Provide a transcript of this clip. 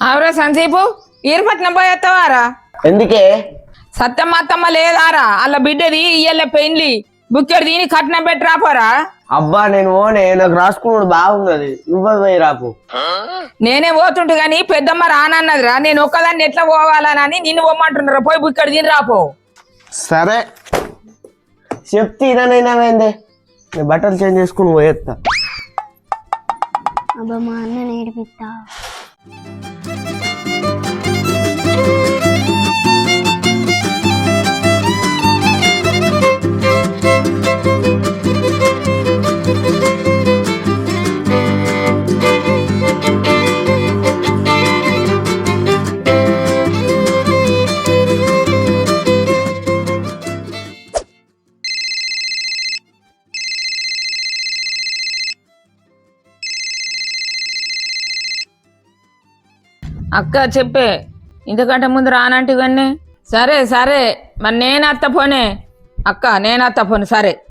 అవరా సందీపు ఈరపట్నం పోయేస్తావారా? ఎందుకే? సత్తమ్మ అత్తమ్మ లేదారా? అలా బిడ్డది ఇయ్యలే పెయిన్లి బుక్కెడు దీని కట్నం పెట్టి రాపోరా? అబ్బా నేను ఓనే, నాకు రాసుకున్నాడు బాగున్నది, నువ్వు పోయి రాపు. నేనే పోతుంటు గాని పెద్దమ్మ రానన్నదిరా. నేను ఒక్కదాన్ని ఎట్లా పోవాలని నిన్ను పోమంటున్నారా? పోయి బుక్కెడు దీని రాపో. సరే చెప్తే ఇదనైనావేందే, నేను బట్టలు చేంజ్ చేసుకుని పోయేస్తా. అబ్బా మా అన్న నేర్పిస్తా. అక్క చెప్పే, ఇంతకంటే ముందు రానంటివన్నీ. సరే సరే మరి నేను అత్త పోనే అక్క, నేను అత్త పోను. సరే